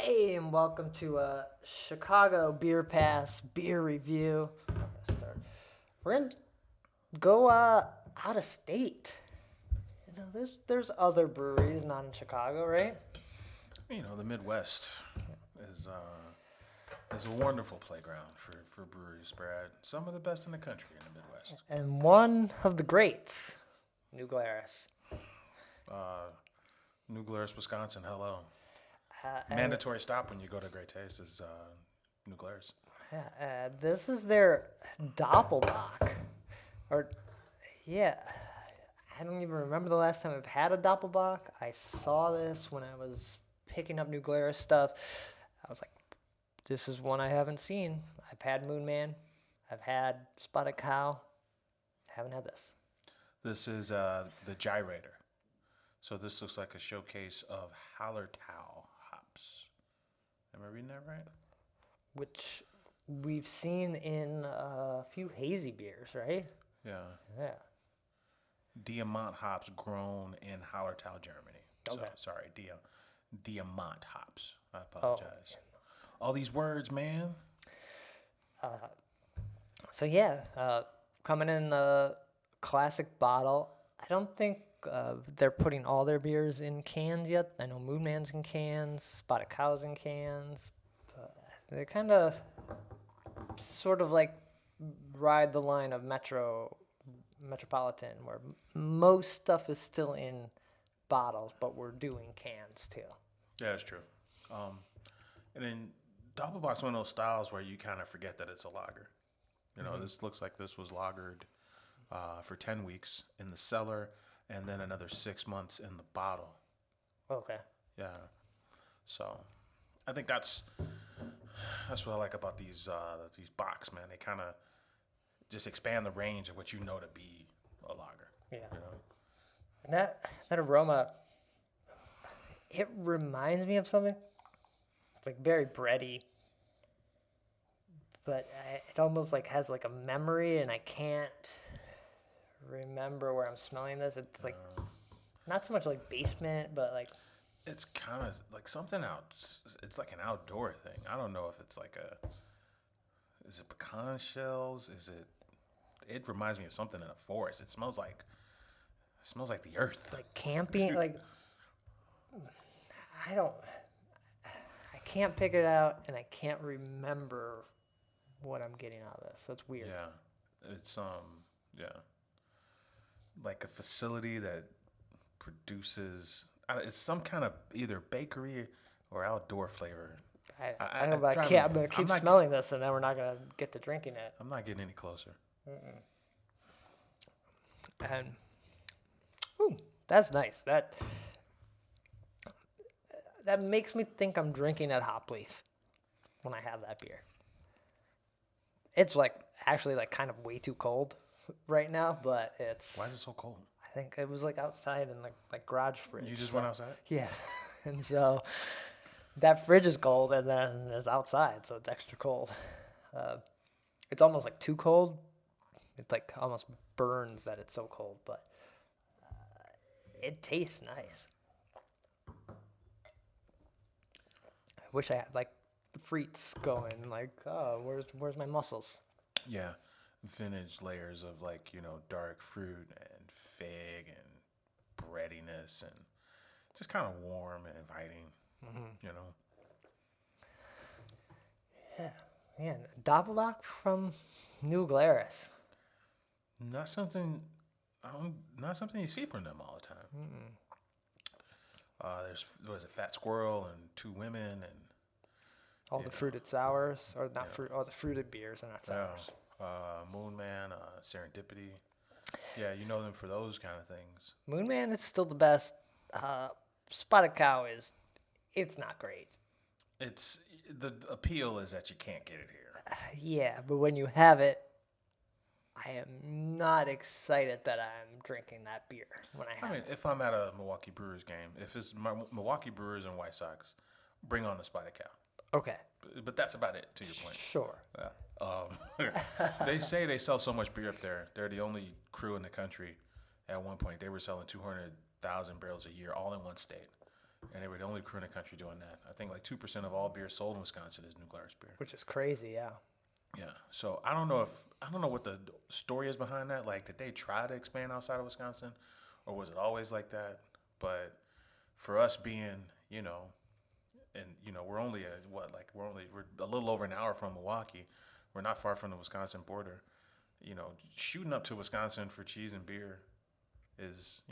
Hey, and welcome to a Chicago Beer Pass beer review. We're gonna go out of state. There's other breweries not in Chicago, right? The Midwest is a wonderful playground for breweries, Brad. Some of the best in the country in the Midwest. And one of the greats, New Glarus. New Glarus, Wisconsin. Hello. And Mandatory stop when you go to Great Taste is New Glarus. this is their Doppelbock. I don't even remember the last time I've had a Doppelbock. I saw this when I was picking up New Glarus stuff. I was like, this is one I haven't seen. I've had Moon Man. I've had Spotted Cow. Haven't had this. This is the Gyrator. So this looks like a showcase of Hallertau hops. Am I reading that right? Which we've seen in a few hazy beers, right? Yeah. Yeah. Diamant hops grown in Hallertau, Germany. Okay. So, sorry, Diamant hops. I apologize. All these words, man. Coming in the classic bottle. I don't think they're putting all their beers in cans yet. I know Moon Man's in cans, Spotted Cow's in cans. They kind of sort of like ride the line of Metropolitan, where most stuff is still in bottles, but we're doing cans too. Yeah, that's true. And then Doppelbock's one of those styles where you kind of forget that it's a lager. This looks like this was lagered for 10 weeks in the cellar and then another 6 months in the bottle. Okay. Yeah. So I think that's what I like about these bocks, man. They kind of just expand the range of what you know to be a lager. Yeah. And that aroma, it reminds me of something. It's like very bready, but it almost like has like a memory, and I can't remember where I'm smelling this. It's like not so much like basement, but like it's kind of like something out. It's like an outdoor thing. I don't know if it's like is it pecan shells? It reminds me of something in a forest. It smells like the earth. like camping. Like I can't pick it out, and I can't remember what I'm getting out of this. So it's weird. Yeah, it's like a facility that produces. It's some kind of either bakery or outdoor flavor. I'm gonna keep smelling this, and then we're not gonna get to drinking it. I'm not getting any closer. And that's nice. That makes me think I'm drinking at Hop Leaf when I have that beer. It's like actually like kind of way too cold right now, but it's. Why is it so cold? I think it was like outside in like garage fridge. You just went outside? Yeah, and so that fridge is cold, and then it's outside, so it's extra cold. It's almost like too cold. It like almost burns that it's so cold, but it tastes nice. I wish I had like the frites going. Like, oh, where's my mussels? Yeah, vintage layers of dark fruit and fig and breadiness and just kind of warm and inviting. Yeah. Doppelbock from New Glarus. Not something you see from them all the time. There's a fat squirrel and two women and all the fruited sours, or not fruit, all the fruited beers and not sours. Moon Man, Serendipity. Yeah, you know them for those kind of things. Moon Man is still the best. Spotted Cow it's not great. It's the appeal is that you can't get it here. Yeah, but when you have it, I am not excited that I'm drinking that beer when I have it. If I'm at a Milwaukee Brewers game, if it's Milwaukee Brewers and White Sox, bring on the Spotted Cow. Okay. But that's about it, to your point. Sure. They say they sell so much beer up there. They're the only crew in the country. At one point, they were selling 200,000 barrels a year, all in one state. and they were the only crew in the country doing that. I think like 2% of all beer sold in Wisconsin is New Glarus beer. Which is crazy, yeah. Yeah. So I don't know what the story is behind that. Like, did they try to expand outside of Wisconsin, or was it always like that? But for us being, and we're only we're a little over an hour from Milwaukee. We're not far from the Wisconsin border. Shooting up to Wisconsin for cheese and beer is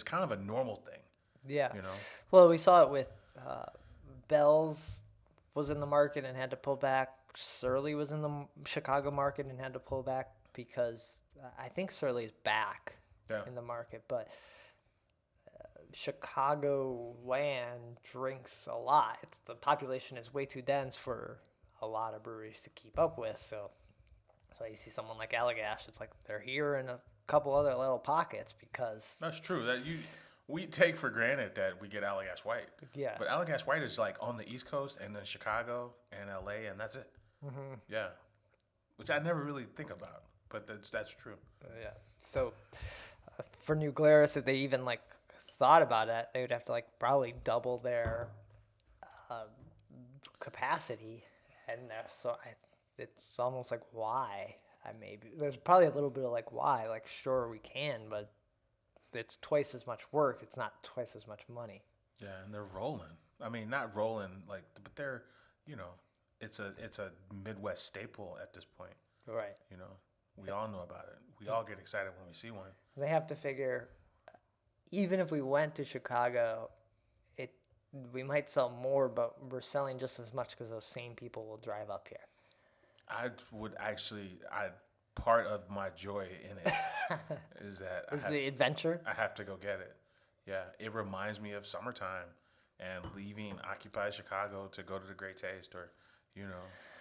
kind of a normal thing. Yeah. Well, we saw it with Bell's was in the market and had to pull back. Surly was in the Chicago market and had to pull back because I think Surly is back in the market, but Chicagoland drinks a lot. The population is way too dense for a lot of breweries to keep up with. So you see someone like Allagash, it's like they're here in a couple other little pockets because that's true. We take for granted that we get Allagash White. Yeah. But Allagash White is like on the East Coast and then Chicago and LA, and that's it. Mm-hmm. Yeah. Which I never really think about, but that's true. Yeah. So for New Glarus, if they even thought about it, they would have to probably double their capacity, and it's almost like why. There's probably a little bit of why. Sure we can, but it's twice as much work. It's not twice as much money. Yeah, and they're rolling. I mean, not rolling but they're, it's a Midwest staple at this point. Right. We all know about it. We all get excited when we see one. They have to figure, even if we went to Chicago, we might sell more, but we're selling just as much because those same people will drive up here. Part of my joy in it is that the adventure. I have to go get it. Yeah, it reminds me of summertime and leaving occupied Chicago to go to the Great Taste, or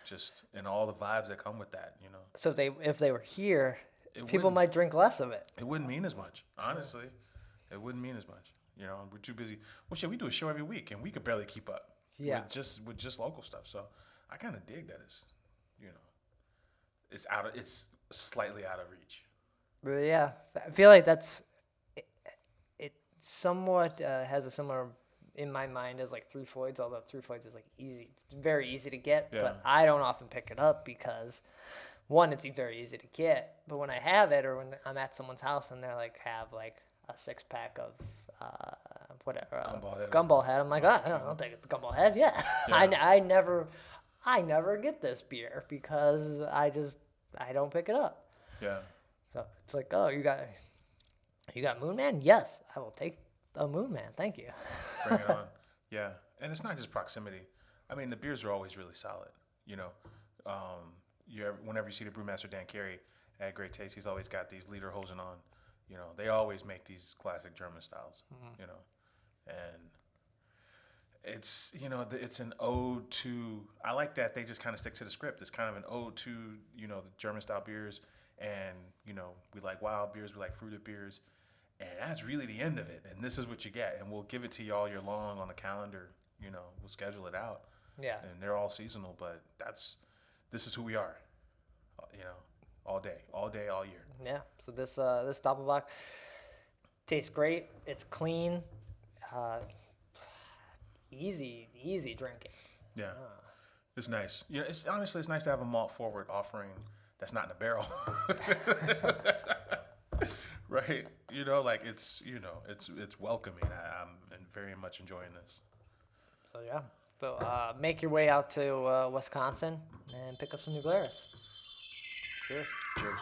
just and all the vibes that come with that. So if they were here, people might drink less of it. It wouldn't mean as much, honestly. It wouldn't mean as much. We're too busy. Well, shit, we do a show every week, and we could barely keep up. Yeah. With just local stuff. So I kind of dig that it's slightly out of reach. But yeah, I feel like it somewhat has a similar in my mind as Three Floyds, although Three Floyds is very easy to get, but I don't often pick it up because one, it's very easy to get, but when I have it or when I'm at someone's house and they're have a 6-pack of Gumball Head, I'm I'll take it, the Gumball Head, yeah. I never get this beer because I don't pick it up. Yeah. So it's oh, you got Moon Man? Yes, I will take a Moon Man. Thank you. Bring it on. Yeah. And it's not just proximity. I mean, the beers are always really solid. Whenever you see the brewmaster Dan Carey at Great Taste, he's always got these lederhosen on. They always make these classic German styles. Mm-hmm. And it's it's an ode to. I like that they just kind of stick to the script. It's kind of an ode to the German style beers, and we like wild beers, we like fruited beers, and that's really the end of it. And this is what you get, and we'll give it to you all year long on the calendar. We'll schedule it out. Yeah. And they're all seasonal, but this is who we are. All day, all year. Yeah. So this Doppelbock tastes great. It's clean. Easy drinking. Yeah. It's nice. It's honestly nice to have a malt forward offering that's not in a barrel. Right? It's welcoming. I'm very much enjoying this. So yeah. So make your way out to Wisconsin and pick up some New Glarus. Cheers. Cheers.